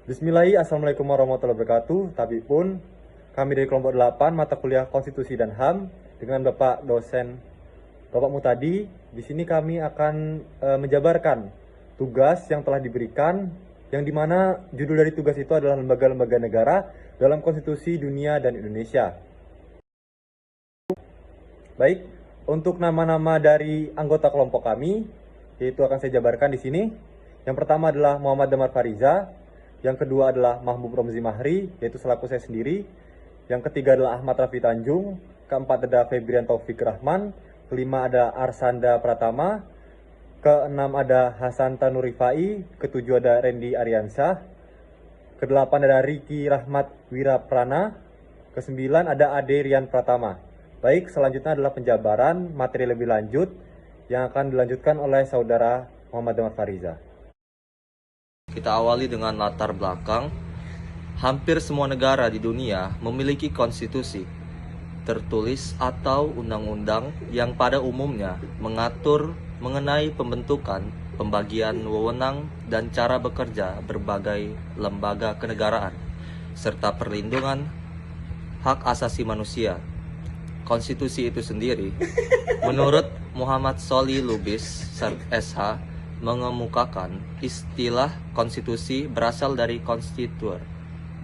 Bismillahirrahmanirrahim. Assalamualaikum warahmatullahi wabarakatuh. Tapi pun kami dari kelompok 8 mata kuliah Konstitusi dan HAM dengan Bapak dosen Bapak Mutadi. Di sini kami akan menjabarkan tugas yang telah diberikan, yang dimana judul dari tugas itu adalah lembaga-lembaga negara dalam konstitusi dunia dan Indonesia. Baik, untuk nama-nama dari anggota kelompok kami, yaitu akan saya jabarkan di sini. Yang pertama adalah Muhammad Damar Fariza, yang kedua adalah Mahbub Romzi Mahri, yaitu selaku saya sendiri. Yang ketiga adalah Ahmad Rafi Tanjung, keempat ada Febrian Taufik Rahman, kelima ada Arsanda Pratama, keenam ada Hasan Tanurifai, ketujuh ada Randy Ariansyah, kedelapan ada Riki Rahmat Wiraprana, kesembilan ada Ade Rian Pratama. Baik, selanjutnya adalah penjabaran materi lebih lanjut yang akan dilanjutkan oleh saudara Muhammad Damar Fariza. Kita awali dengan latar belakang. Hampir semua negara di dunia memiliki konstitusi tertulis atau undang-undang yang pada umumnya mengatur mengenai pembentukan, pembagian wewenang, dan cara bekerja berbagai lembaga kenegaraan, serta perlindungan hak asasi manusia. Konstitusi itu sendiri, menurut Muhammad Sholih Lubis, SH, mengemukakan istilah konstitusi berasal dari constituer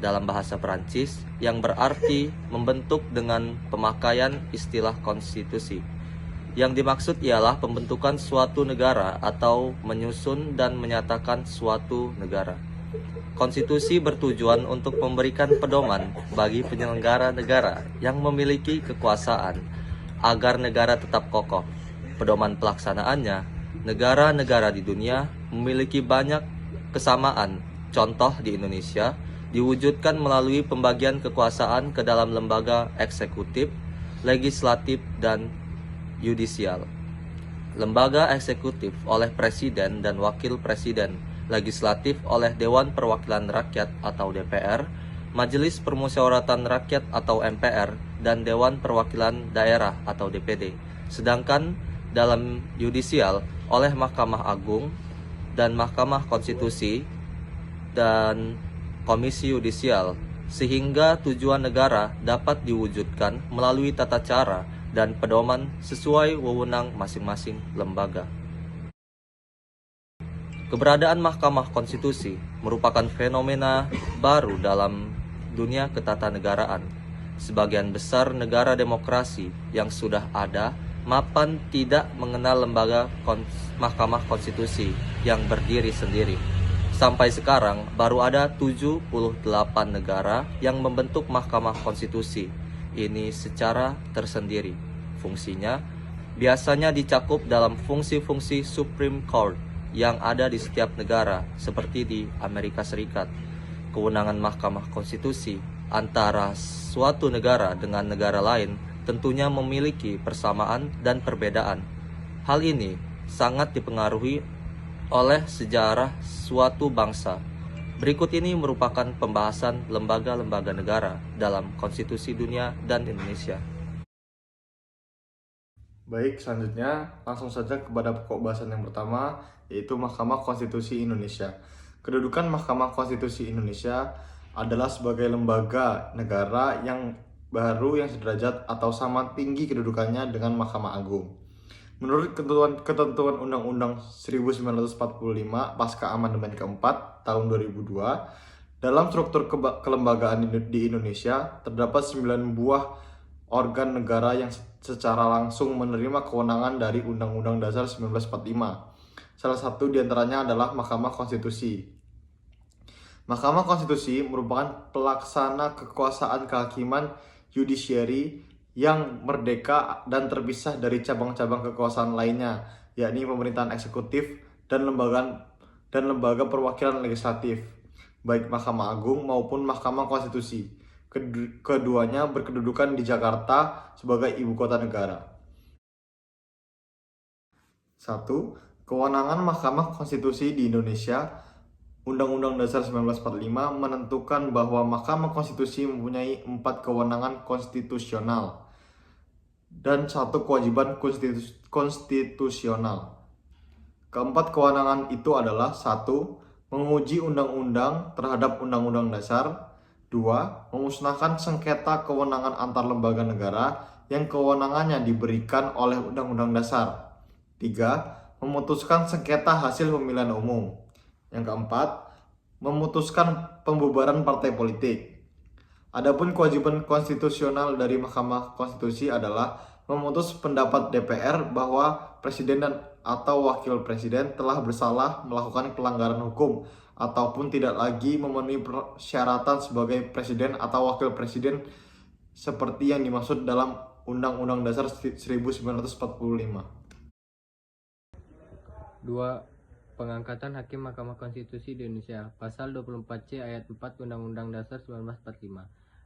dalam bahasa Perancis yang berarti membentuk dengan pemakaian istilah konstitusi. Yang dimaksud ialah pembentukan suatu negara atau menyusun dan menyatakan suatu negara. Konstitusi bertujuan untuk memberikan pedoman bagi penyelenggara negara yang memiliki kekuasaan agar negara tetap kokoh. Pedoman pelaksanaannya, negara-negara di dunia memiliki banyak kesamaan. Contoh di Indonesia diwujudkan melalui pembagian kekuasaan ke dalam lembaga eksekutif, legislatif, dan yudisial. Lembaga eksekutif oleh presiden dan wakil presiden, legislatif oleh Dewan Perwakilan Rakyat atau DPR, Majelis Permusyawaratan Rakyat atau MPR, dan Dewan Perwakilan Daerah atau DPD. Sedangkan dalam yudisial oleh Mahkamah Agung dan Mahkamah Konstitusi dan Komisi Yudisial, sehingga tujuan negara dapat diwujudkan melalui tata cara dan pedoman sesuai wewenang masing-masing lembaga. Keberadaan Mahkamah Konstitusi merupakan fenomena baru dalam dunia ketatanegaraan. Sebagian besar negara demokrasi yang sudah ada mapan tidak mengenal lembaga Mahkamah Konstitusi yang berdiri sendiri. Sampai sekarang baru ada 78 negara yang membentuk Mahkamah Konstitusi. Ini secara tersendiri. Fungsinya biasanya dicakup dalam fungsi-fungsi Supreme Court yang ada di setiap negara, seperti di Amerika Serikat. Kewenangan Mahkamah Konstitusi antara suatu negara dengan negara lain tentunya memiliki persamaan dan perbedaan. Hal ini sangat dipengaruhi oleh sejarah suatu bangsa. Berikut ini merupakan pembahasan lembaga-lembaga negara dalam konstitusi dunia dan Indonesia. Baik, selanjutnya langsung saja kepada pokok bahasan yang pertama, yaitu Mahkamah Konstitusi Indonesia. Kedudukan Mahkamah Konstitusi Indonesia adalah sebagai lembaga negara yang baru yang sederajat atau sama tinggi kedudukannya dengan Mahkamah Agung. Menurut ketentuan Undang-Undang 1945 pasca amandemen keempat tahun 2002, dalam struktur kelembagaan di Indonesia terdapat 9 buah organ negara yang secara langsung menerima kewenangan dari Undang-Undang Dasar 1945. Salah satu diantaranya adalah Mahkamah Konstitusi. Mahkamah Konstitusi merupakan pelaksana kekuasaan kehakiman judiciary yang merdeka dan terpisah dari cabang-cabang kekuasaan lainnya, yakni pemerintahan eksekutif dan lembaga perwakilan legislatif, baik Mahkamah Agung maupun Mahkamah Konstitusi. Keduanya berkedudukan di Jakarta sebagai ibu kota negara. 1. Kewenangan Mahkamah Konstitusi di Indonesia. Undang-Undang Dasar 1945 menentukan bahwa Mahkamah Konstitusi mempunyai 4 kewenangan konstitusional dan 1 kewajiban konstitusional. Keempat kewenangan itu adalah 1. menguji undang-undang terhadap undang-undang dasar. 2. Memusnahkan sengketa kewenangan antar lembaga negara yang kewenangannya diberikan oleh undang-undang dasar. 3. Memutuskan sengketa hasil pemilihan umum. Yang keempat, memutuskan pembubaran partai politik. Adapun kewajiban konstitusional dari Mahkamah Konstitusi adalah memutus pendapat DPR bahwa presiden dan atau wakil presiden telah bersalah melakukan pelanggaran hukum ataupun tidak lagi memenuhi persyaratan sebagai presiden atau wakil presiden seperti yang dimaksud dalam Undang-Undang Dasar 1945. 2. Pengangkatan Hakim Mahkamah Konstitusi di Indonesia. Pasal 24C ayat 4 Undang-Undang Dasar 1945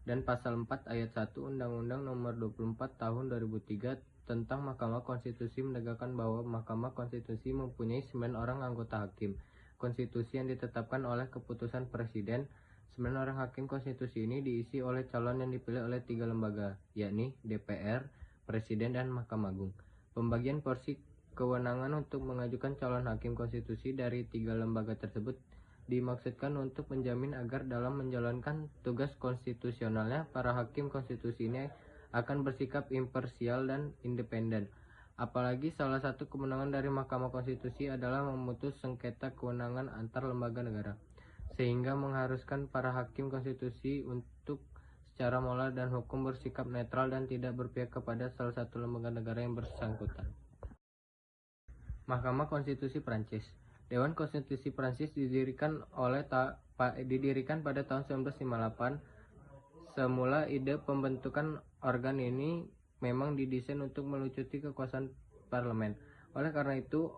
dan Pasal 4 ayat 1 Undang-Undang Nomor 24 Tahun 2003 tentang Mahkamah Konstitusi menegakkan bahwa Mahkamah Konstitusi mempunyai 9 orang anggota hakim konstitusi yang ditetapkan oleh keputusan Presiden. 9 orang hakim konstitusi ini diisi oleh calon yang dipilih oleh 3 lembaga, yakni DPR, Presiden, dan Mahkamah Agung. Pembagian porsi kewenangan untuk mengajukan calon hakim konstitusi dari 3 lembaga tersebut dimaksudkan untuk menjamin agar dalam menjalankan tugas konstitusionalnya, para hakim konstitusi ini akan bersikap imparsial dan independen. Apalagi salah satu kewenangan dari Mahkamah Konstitusi adalah memutus sengketa kewenangan antar lembaga negara, sehingga mengharuskan para hakim konstitusi untuk secara moral dan hukum bersikap netral dan tidak berpihak kepada salah satu lembaga negara yang bersangkutan. Mahkamah Konstitusi Prancis. Dewan Konstitusi Prancis didirikan pada tahun 1958. Semula ide pembentukan organ ini memang didesain untuk melucuti kekuasaan parlemen. Oleh karena itu,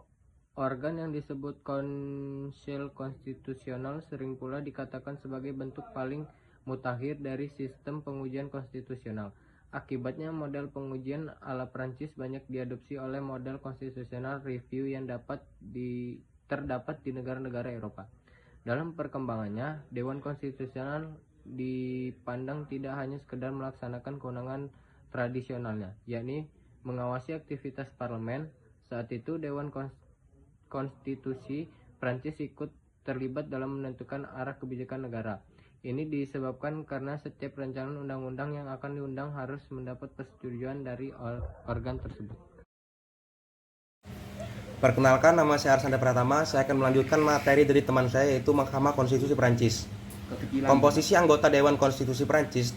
organ yang disebut konsil konstitusional sering pula dikatakan sebagai bentuk paling mutakhir dari sistem pengujian konstitusional. Akibatnya, model pengujian ala Prancis banyak diadopsi oleh model konstitusional review yang terdapat di negara-negara Eropa. Dalam perkembangannya, Dewan Konstitusional dipandang tidak hanya sekedar melaksanakan kewenangan tradisionalnya, yakni mengawasi aktivitas parlemen. Saat itu Dewan Konstitusi Prancis ikut terlibat dalam menentukan arah kebijakan negara. Ini disebabkan karena setiap rancangan undang-undang yang akan diundang harus mendapat persetujuan dari organ tersebut. Perkenalkan, nama saya Arsanda Pratama. Saya akan melanjutkan materi dari teman saya, yaitu Mahkamah Konstitusi Prancis. Komposisi anggota Dewan Konstitusi Prancis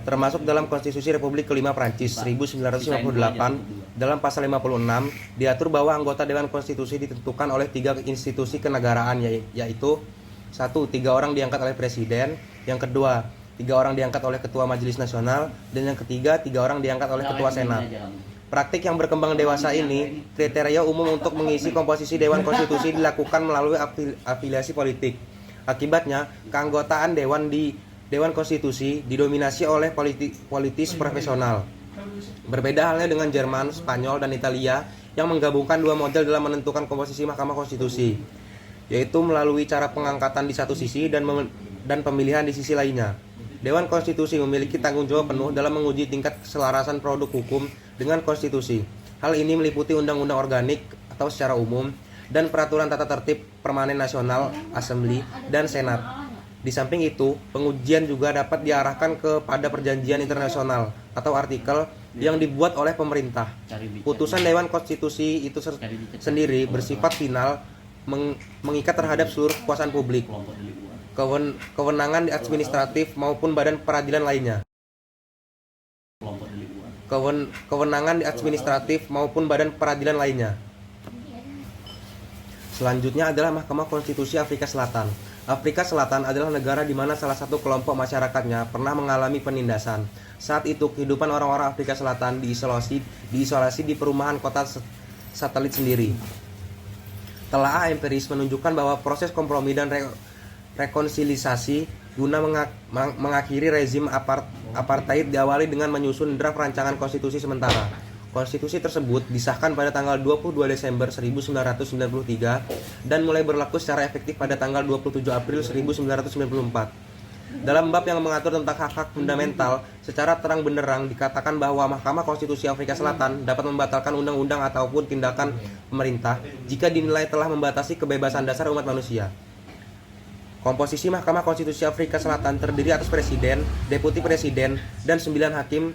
termasuk dalam Konstitusi Republik Kelima Prancis 1958. Dalam pasal 56 diatur bahwa anggota Dewan Konstitusi ditentukan oleh 3 institusi kenegaraan, yaitu 1. 3 orang diangkat oleh Presiden. Yang kedua, 3 orang diangkat oleh Ketua Majelis Nasional. Dan yang ketiga, 3 orang diangkat oleh Ketua Senat. Praktik yang berkembang dewasa ini, kriteria umum untuk mengisi komposisi Dewan Konstitusi dilakukan melalui afiliasi politik. Akibatnya, keanggotaan Dewan Konstitusi didominasi oleh politis profesional. Berbeda halnya dengan Jerman, Spanyol, dan Italia yang menggabungkan 2 model dalam menentukan komposisi Mahkamah Konstitusi, yaitu melalui cara pengangkatan di satu sisi dan pemilihan di sisi lainnya. Dewan Konstitusi memiliki tanggung jawab penuh dalam menguji tingkat keselarasan produk hukum dengan konstitusi. Hal ini meliputi undang-undang organik atau secara umum dan peraturan tata tertib permanen nasional, Assembly, dan Senat. Di samping itu, pengujian juga dapat diarahkan kepada perjanjian internasional atau artikel yang dibuat oleh pemerintah. Putusan Dewan Konstitusi itu sendiri bersifat final, mengikat terhadap seluruh kekuasaan publik, kewenangan administratif maupun badan peradilan lainnya. Kewenangan administratif maupun badan peradilan lainnya. Selanjutnya adalah Mahkamah Konstitusi Afrika Selatan. Afrika Selatan adalah negara di mana salah satu kelompok masyarakatnya pernah mengalami penindasan. Saat itu, kehidupan orang-orang Afrika Selatan diisolasi di perumahan kota satelit sendiri. Telaah empiris menunjukkan bahwa proses kompromi dan rekonsiliasi guna mengakhiri rezim apartheid diawali dengan menyusun draft rancangan konstitusi sementara. Konstitusi tersebut disahkan pada tanggal 22 Desember 1993 dan mulai berlaku secara efektif pada tanggal 27 April 1994. Dalam bab yang mengatur tentang hak-hak fundamental, secara terang benderang dikatakan bahwa Mahkamah Konstitusi Afrika Selatan dapat membatalkan undang-undang ataupun tindakan pemerintah jika dinilai telah membatasi kebebasan dasar umat manusia. Komposisi Mahkamah Konstitusi Afrika Selatan terdiri atas presiden, deputi presiden, dan 9 hakim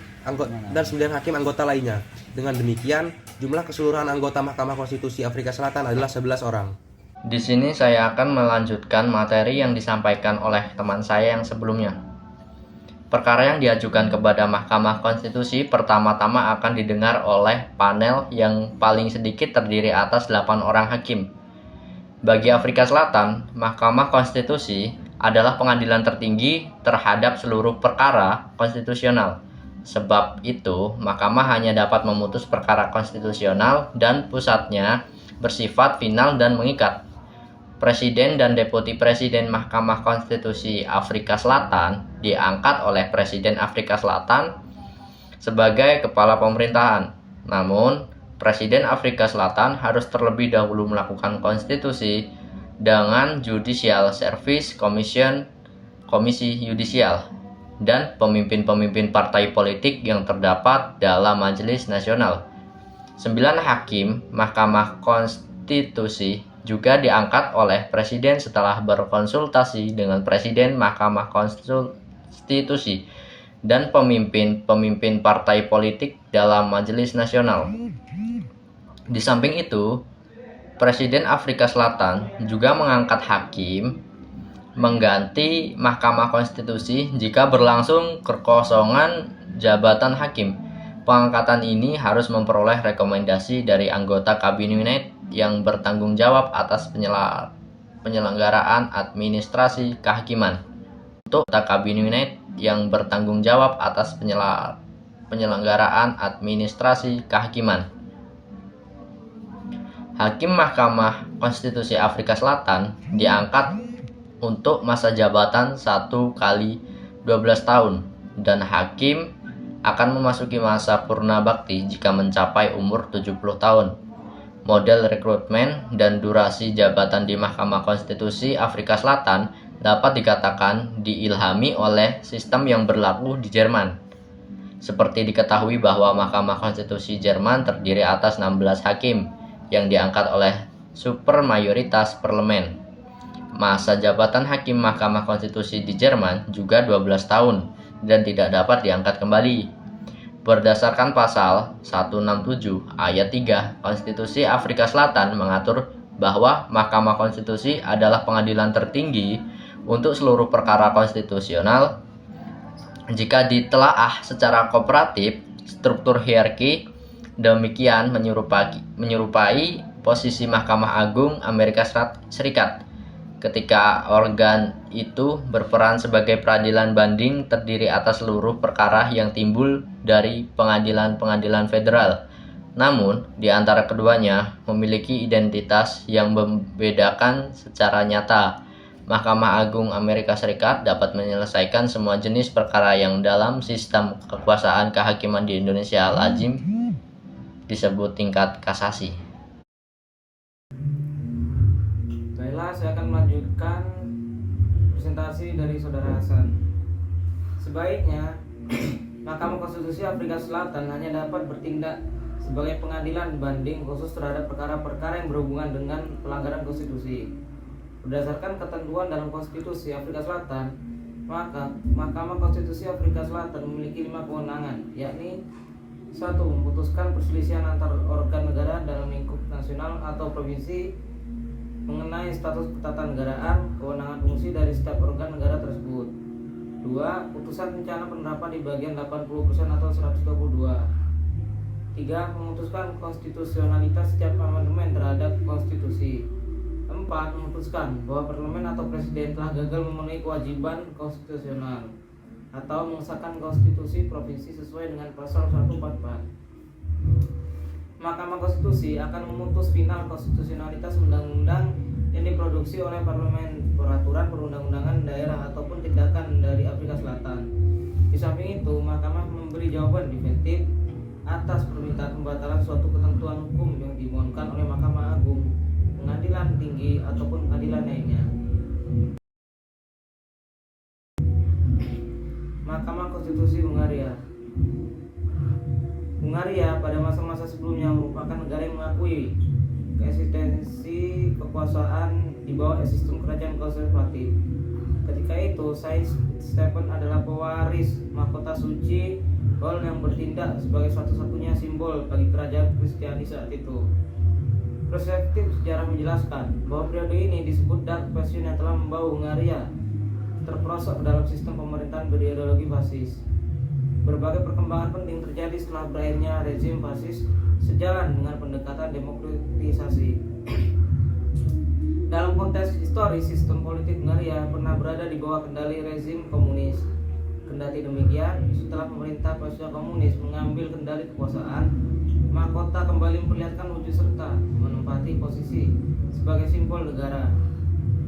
anggota lainnya. Dengan demikian, jumlah keseluruhan anggota Mahkamah Konstitusi Afrika Selatan adalah 11 orang. Di sini saya akan melanjutkan materi yang disampaikan oleh teman saya yang sebelumnya. Perkara yang diajukan kepada Mahkamah Konstitusi pertama-tama akan didengar oleh panel yang paling sedikit terdiri atas 8 orang hakim. Bagi Afrika Selatan, Mahkamah Konstitusi adalah pengadilan tertinggi terhadap seluruh perkara konstitusional. Sebab itu, Mahkamah hanya dapat memutus perkara konstitusional dan pusatnya bersifat final dan mengikat. Presiden dan Deputi Presiden Mahkamah Konstitusi Afrika Selatan diangkat oleh Presiden Afrika Selatan sebagai kepala pemerintahan. Namun, Presiden Afrika Selatan harus terlebih dahulu melakukan konstitusi dengan Judicial Service Commission, Komisi Yudisial, dan pemimpin-pemimpin partai politik yang terdapat dalam Majelis Nasional. 9 hakim Mahkamah Konstitusi juga diangkat oleh Presiden setelah berkonsultasi dengan Presiden Mahkamah Konstitusi dan pemimpin-pemimpin partai politik dalam Majelis Nasional. Di samping itu, Presiden Afrika Selatan juga mengangkat hakim mengganti Mahkamah Konstitusi jika berlangsung kekosongan jabatan hakim. Pengangkatan ini harus memperoleh rekomendasi dari anggota kabinet yang bertanggung jawab atas penyelenggaraan administrasi kehakiman. Untuk anggota kabinet yang bertanggung jawab atas penyelenggaraan administrasi kehakiman. Hakim Mahkamah Konstitusi Afrika Selatan diangkat untuk masa jabatan 1 kali 12 tahun dan hakim akan memasuki masa purna bakti jika mencapai umur 70 tahun. Model rekrutmen dan durasi jabatan di Mahkamah Konstitusi Afrika Selatan dapat dikatakan diilhami oleh sistem yang berlaku di Jerman. Seperti diketahui bahwa Mahkamah Konstitusi Jerman terdiri atas 16 hakim yang diangkat oleh supermayoritas parlemen. Masa jabatan hakim Mahkamah Konstitusi di Jerman juga 12 tahun dan tidak dapat diangkat kembali. Berdasarkan pasal 167 ayat 3 Konstitusi Afrika Selatan mengatur bahwa Mahkamah Konstitusi adalah pengadilan tertinggi untuk seluruh perkara konstitusional. Jika ditelaah secara kooperatif, struktur hierarki demikian menyerupai posisi Mahkamah Agung Amerika Serikat. Ketika organ itu berperan sebagai peradilan banding terdiri atas seluruh perkara yang timbul dari pengadilan-pengadilan federal. Namun, di antara keduanya memiliki identitas yang membedakan secara nyata. Mahkamah Agung Amerika Serikat dapat menyelesaikan semua jenis perkara yang dalam sistem kekuasaan kehakiman di Indonesia lazim disebut tingkat kasasi. Baiklah, saya akan melanjutkan presentasi dari Saudara Hasan. Sebaiknya, Mahkamah Konstitusi Afrika Selatan hanya dapat bertindak sebagai pengadilan banding khusus terhadap perkara-perkara yang berhubungan dengan pelanggaran konstitusi. Berdasarkan ketentuan dalam Konstitusi Afrika Selatan, maka Mahkamah Konstitusi Afrika Selatan memiliki 5 kewenangan, yakni 1. Memutuskan perselisihan antar organ negara dalam lingkup nasional atau provinsi mengenai status ketatanegaraan, kewenangan fungsi dari setiap organ negara tersebut. 2. Putusan rencana penerapan di bagian 80% atau 122. 3. Memutuskan konstitusionalitas setiap amandemen terhadap konstitusi. 4. Memutuskan bahwa parlemen atau presiden telah gagal memenuhi kewajiban konstitusional atau mengesahkan konstitusi provinsi sesuai dengan pasal 144. Mahkamah Konstitusi akan memutus final konstitusionalitas undang-undang yang diproduksi oleh parlemen, peraturan perundang-undangan daerah ataupun tindakan dari Afrika Selatan. Di samping itu, Mahkamah memberi jawaban definitif atas permintaan pembatalan suatu ketentuan hukum yang dimohonkan oleh Mahkamah Agung, pengadilan tinggi ataupun pengadilan lainnya. Mahkamah Konstitusi Hungaria. Hungaria pada masa-masa sebelumnya merupakan negara yang mengakui eksistensi kekuasaan di bawah sistem kerajaan konservatif. Ketika itu, Saint Stephen adalah pewaris mahkota suci Paul yang bertindak sebagai satu-satunya simbol bagi kerajaan Kristiani saat itu. Perspektif sejarah menjelaskan bahwa periode ini disebut Dark Passion yang telah membawa Hungaria terperosok dalam sistem pemerintahan berideologi fasis. Berbagai perkembangan penting terjadi setelah berakhirnya rezim fasis sejalan dengan pendekatan demokratisasi. Dalam konteks historis, sistem politik Hungaria pernah berada di bawah kendali rezim komunis. Kendati demikian, setelah pemerintah fascis komunis mengambil kendali kekuasaan, mahkota kembali memperlihatkan wujud serta menempati posisi sebagai simbol negara.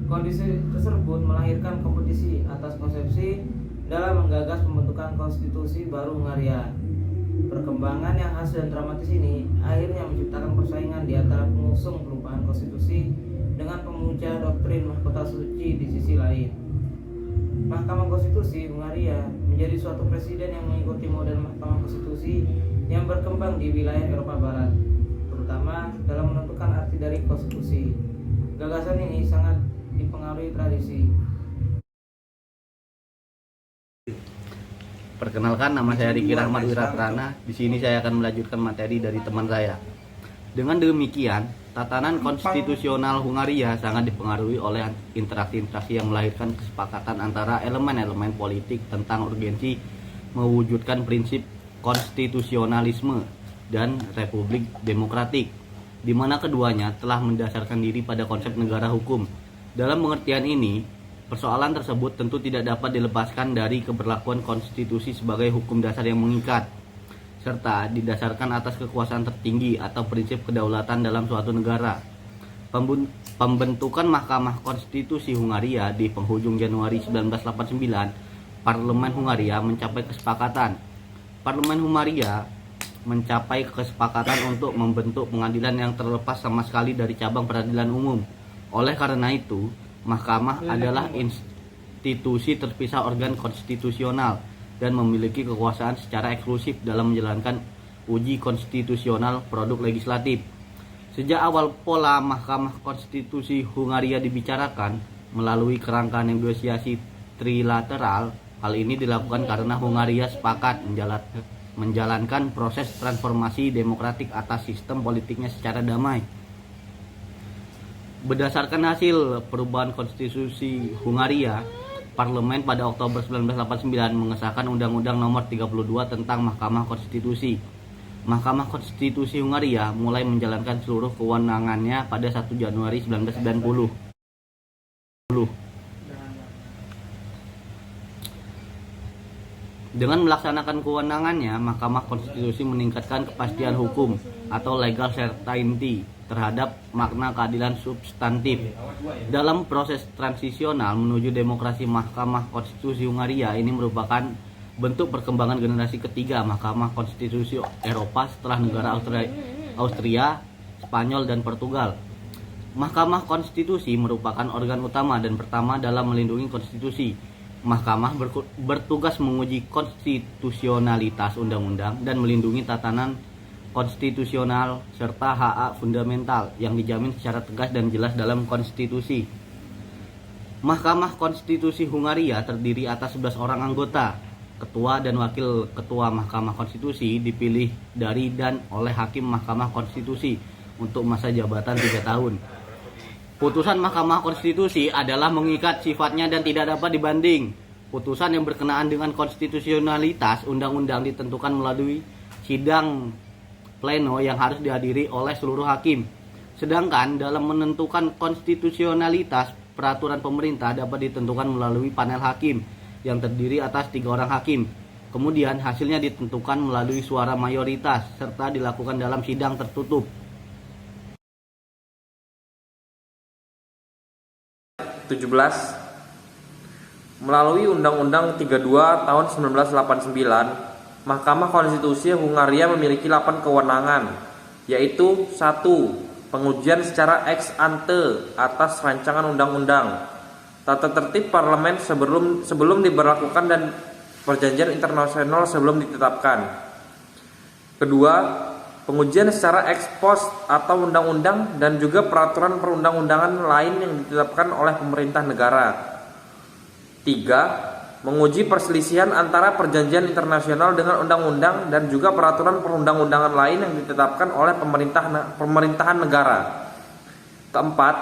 Kondisi tersebut melahirkan kompetisi atas konsepsi dalam menggagas pembentukan konstitusi baru Hungaria. Perkembangan yang khas dan dramatis ini akhirnya menciptakan persaingan di antara pengusung perubahan konstitusi dengan pemuja doktrin mahkota suci di sisi lain. Mahkamah Konstitusi Hungaria menjadi suatu presiden yang mengikuti model mahkamah konstitusi yang berkembang di wilayah Eropa Barat, terutama dalam menentukan arti dari konstitusi. Gagasan ini sangat dipengaruhi tradisi. Perkenalkan, nama saya Riki Rahmat Wiraprana. Di sini saya akan melanjutkan materi dari teman saya. Dengan demikian, tatanan konstitusional Hungaria sangat dipengaruhi oleh interaksi-interaksi yang melahirkan kesepakatan antara elemen-elemen politik tentang urgensi mewujudkan prinsip konstitusionalisme dan republik demokratik, di mana keduanya telah mendasarkan diri pada konsep negara hukum. Dalam pengertian ini, persoalan tersebut tentu tidak dapat dilepaskan dari keberlakuan konstitusi sebagai hukum dasar yang mengikat, serta didasarkan atas kekuasaan tertinggi atau prinsip kedaulatan dalam suatu negara. Pembentukan Mahkamah Konstitusi Hungaria di penghujung Januari 1989, Parlemen Hungaria mencapai kesepakatan. Parlemen Hungaria mencapai kesepakatan untuk membentuk pengadilan yang terlepas sama sekali dari cabang peradilan umum. Oleh karena itu, Mahkamah adalah institusi terpisah organ konstitusional dan memiliki kekuasaan secara eksklusif dalam menjalankan uji konstitusional produk legislatif. Sejak awal pola Mahkamah Konstitusi Hungaria dibicarakan melalui kerangka negosiasi trilateral. Hal ini dilakukan karena Hungaria sepakat menjalankan proses transformasi demokratik atas sistem politiknya secara damai. Berdasarkan hasil perubahan konstitusi Hungaria, Parlemen pada Oktober 1989 mengesahkan Undang-Undang Nomor 32 tentang Mahkamah Konstitusi. Mahkamah Konstitusi Hungaria mulai menjalankan seluruh kewenangannya pada 1 Januari 1990. Dengan melaksanakan kewenangannya, Mahkamah Konstitusi meningkatkan kepastian hukum atau legal certainty terhadap makna keadilan substantif. Dalam proses transisional menuju demokrasi, Mahkamah Konstitusi Hungaria ini merupakan bentuk perkembangan generasi ketiga Mahkamah Konstitusi Eropa setelah negara Austria, Spanyol, dan Portugal. Mahkamah Konstitusi merupakan organ utama dan pertama dalam melindungi konstitusi. Mahkamah bertugas menguji konstitusionalitas undang-undang dan melindungi tatanan konstitusional serta hak fundamental yang dijamin secara tegas dan jelas dalam konstitusi. Mahkamah Konstitusi Hungaria terdiri atas 11 orang anggota. Ketua dan wakil ketua Mahkamah Konstitusi dipilih dari dan oleh hakim Mahkamah Konstitusi untuk masa jabatan 3 tahun. Putusan Mahkamah Konstitusi adalah mengikat sifatnya dan tidak dapat dibanding. Putusan yang berkenaan dengan konstitusionalitas undang-undang ditentukan melalui sidang pleno yang harus dihadiri oleh seluruh hakim. Sedangkan dalam menentukan konstitusionalitas peraturan pemerintah dapat ditentukan melalui panel hakim yang terdiri atas 3 orang hakim. Kemudian hasilnya ditentukan melalui suara mayoritas serta dilakukan dalam sidang tertutup. 17 melalui Undang-Undang 32 tahun 1989, Mahkamah Konstitusi Hungaria memiliki 8 kewenangan, yaitu 1. Pengujian secara ex ante atas rancangan undang-undang, tata tertib parlemen sebelum diberlakukan dan perjanjian internasional sebelum ditetapkan. Kedua, pengujian secara ex post atau undang-undang dan juga peraturan perundang-undangan lain yang ditetapkan oleh pemerintah negara. 3. Menguji perselisihan antara perjanjian internasional dengan undang-undang dan juga peraturan perundang-undangan lain yang ditetapkan oleh pemerintahan negara. Keempat,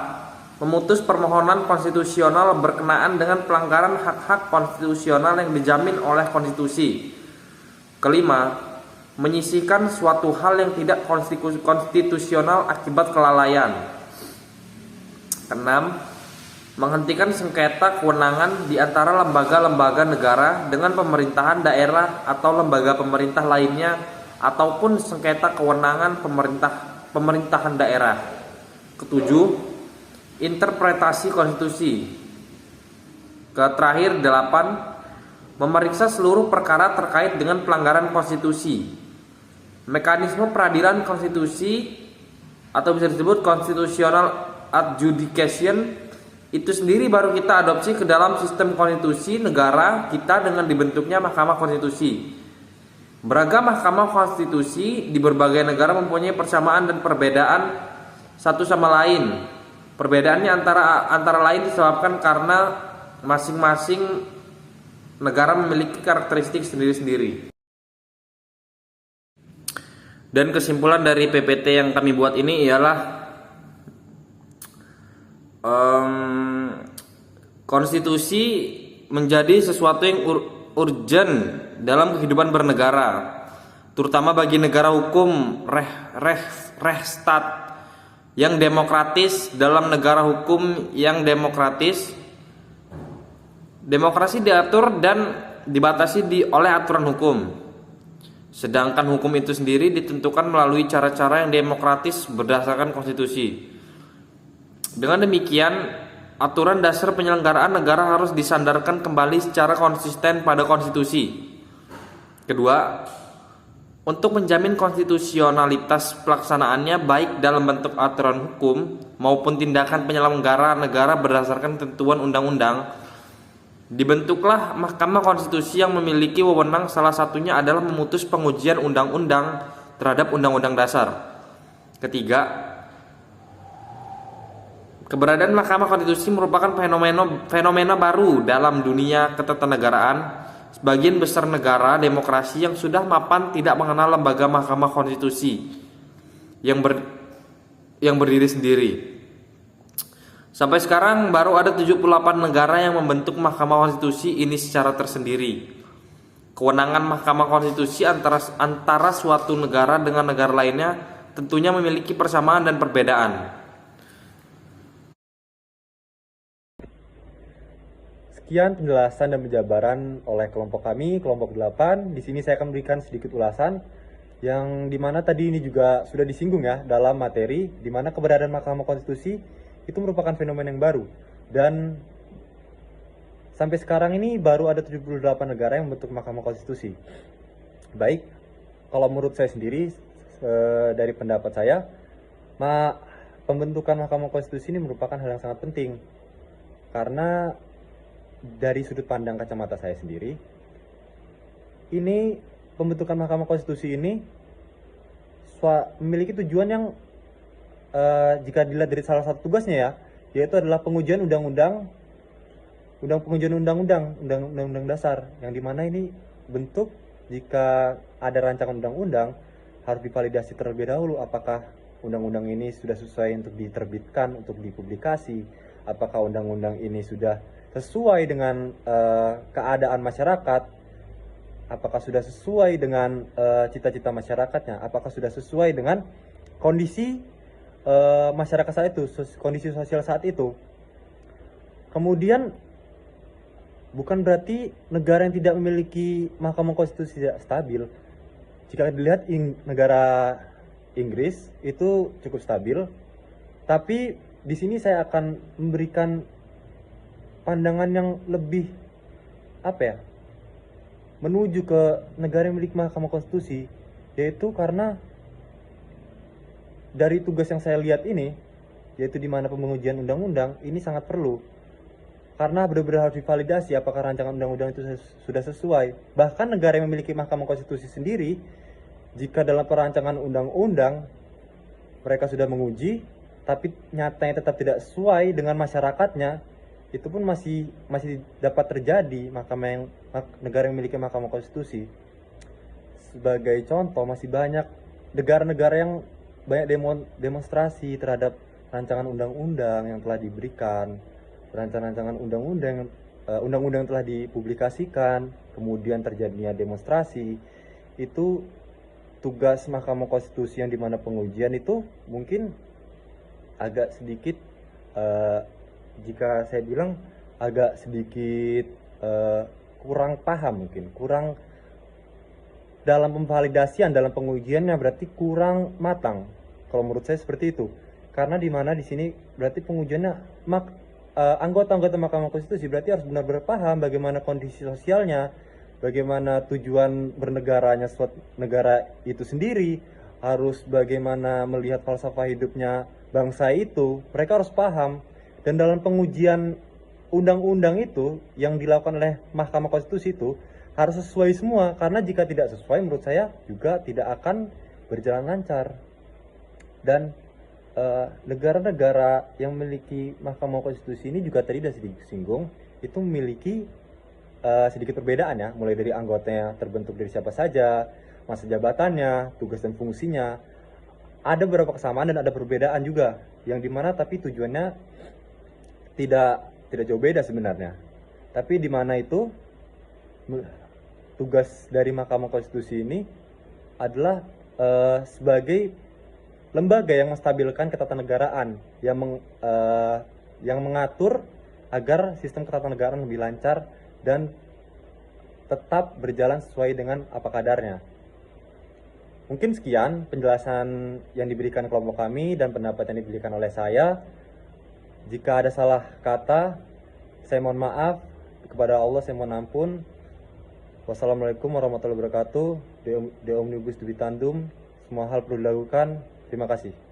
memutus permohonan konstitusional berkenaan dengan pelanggaran hak-hak konstitusional yang dijamin oleh konstitusi. Kelima, menyisihkan suatu hal yang tidak konstitusional akibat kelalaian. Keenam, menghentikan sengketa kewenangan di antara lembaga-lembaga negara dengan pemerintahan daerah atau lembaga pemerintah lainnya ataupun sengketa kewenangan pemerintahan daerah. Ketujuh, interpretasi konstitusi. Terakhir 8, memeriksa seluruh perkara terkait dengan pelanggaran konstitusi. Mekanisme peradilan konstitusi atau bisa disebut constitutional adjudication itu sendiri baru kita adopsi ke dalam sistem konstitusi negara kita dengan dibentuknya Mahkamah Konstitusi. Beragam Mahkamah Konstitusi di berbagai negara mempunyai persamaan dan perbedaan satu sama lain. Perbedaannya antara lain disebabkan karena masing-masing negara memiliki karakteristik sendiri-sendiri. Dan kesimpulan dari PPT yang kami buat ini ialah konstitusi menjadi sesuatu yang urgent dalam kehidupan bernegara, terutama bagi negara hukum Rechtsstaat yang demokratis. Dalam negara hukum yang demokratis, demokrasi diatur dan dibatasi oleh aturan hukum. Sedangkan hukum itu sendiri ditentukan melalui cara-cara yang demokratis berdasarkan konstitusi. Dengan demikian, aturan dasar penyelenggaraan negara harus disandarkan kembali secara konsisten pada konstitusi. Kedua, untuk menjamin konstitusionalitas pelaksanaannya baik dalam bentuk aturan hukum maupun tindakan penyelenggara negara berdasarkan ketentuan undang-undang, dibentuklah Mahkamah Konstitusi yang memiliki wewenang salah satunya adalah memutus pengujian undang-undang terhadap undang-undang dasar. Ketiga, keberadaan Mahkamah Konstitusi merupakan fenomena baru dalam dunia ketatanegaraan. Sebagian besar negara demokrasi yang sudah mapan tidak mengenal lembaga Mahkamah Konstitusi yang berdiri sendiri. Sampai sekarang baru ada 78 negara yang membentuk Mahkamah Konstitusi ini secara tersendiri. Kewenangan Mahkamah Konstitusi antara suatu negara dengan negara lainnya tentunya memiliki persamaan dan perbedaan. Sekian penjelasan dan penjabaran oleh kelompok kami, kelompok 8. Di sini saya akan berikan sedikit ulasan yang dimana tadi ini juga sudah disinggung ya dalam materi, dimana keberadaan Mahkamah Konstitusi itu merupakan fenomena yang baru. Dan sampai sekarang ini baru ada 78 negara yang membentuk Mahkamah Konstitusi. Baik, kalau menurut saya sendiri, dari pendapat saya, pembentukan Mahkamah Konstitusi ini merupakan hal yang sangat penting. Karena dari sudut pandang kacamata saya sendiri, ini pembentukan Mahkamah Konstitusi ini memiliki tujuan yang jika dilihat dari salah satu tugasnya ya, yaitu adalah pengujian undang-undang dasar, yang dimana ini bentuk jika ada rancangan undang-undang harus divalidasi terlebih dahulu apakah undang-undang ini sudah sesuai untuk diterbitkan, untuk dipublikasi, apakah undang-undang ini sudah sesuai dengan keadaan masyarakat, apakah sudah sesuai dengan cita-cita masyarakatnya, apakah sudah sesuai dengan kondisi masyarakat saat itu, kondisi sosial saat itu. Kemudian bukan berarti negara yang tidak memiliki Mahkamah Konstitusi tidak stabil. Jika dilihat negara Inggris itu cukup stabil, tapi di sini saya akan memberikan pandangan yang lebih menuju ke negara yang memiliki Mahkamah Konstitusi, yaitu karena dari tugas yang saya lihat ini, yaitu di mana pengujian undang-undang ini sangat perlu, karena benar-benar harus divalidasi apakah rancangan undang-undang itu sudah sesuai. Bahkan negara yang memiliki Mahkamah Konstitusi sendiri jika dalam perancangan undang-undang mereka sudah menguji, tapi nyatanya tetap tidak sesuai dengan masyarakatnya, itu pun masih dapat terjadi negara yang memiliki Mahkamah Konstitusi. Sebagai contoh, masih banyak negara-negara yang banyak demonstrasi terhadap rancangan undang-undang yang telah diberikan, rancangan undang-undang yang telah dipublikasikan, kemudian terjadinya demonstrasi. Itu tugas Mahkamah Konstitusi yang dimana pengujian itu mungkin agak sedikit jika saya bilang agak sedikit kurang paham, mungkin kurang dalam pemvalidasian, dalam pengujiannya berarti kurang matang. Kalau menurut saya seperti itu. Karena di mana di sini berarti pengujiannya anggota-anggota Mahkamah Konstitusi berarti harus benar-benar paham bagaimana kondisi sosialnya, bagaimana tujuan bernegaranya suatu negara itu sendiri, harus bagaimana melihat falsafah hidupnya bangsa itu. Mereka harus paham. Dan dalam pengujian undang-undang itu yang dilakukan oleh Mahkamah Konstitusi itu harus sesuai semua, karena jika tidak sesuai menurut saya juga tidak akan berjalan lancar. Dan negara-negara yang memiliki Mahkamah Konstitusi ini juga tadi sudah disinggung, itu memiliki sedikit perbedaan ya, mulai dari anggotanya terbentuk dari siapa saja, masa jabatannya, tugas dan fungsinya. Ada beberapa kesamaan dan ada perbedaan juga, yang dimana tapi tujuannya tidak jauh beda sebenarnya. Tapi di mana itu tugas dari Mahkamah Konstitusi ini adalah sebagai lembaga yang menstabilkan ketatanegaraan, yang mengatur agar sistem ketatanegaraan lebih lancar dan tetap berjalan sesuai dengan apa kadarnya. Mungkin sekian penjelasan yang diberikan kelompok kami dan pendapat yang diberikan oleh saya. Jika ada salah kata, saya mohon maaf. Kepada Allah saya mohon ampun. Wassalamualaikum warahmatullahi wabarakatuh. De omnibus divitandum. Semua hal perlu dilakukan. Terima kasih.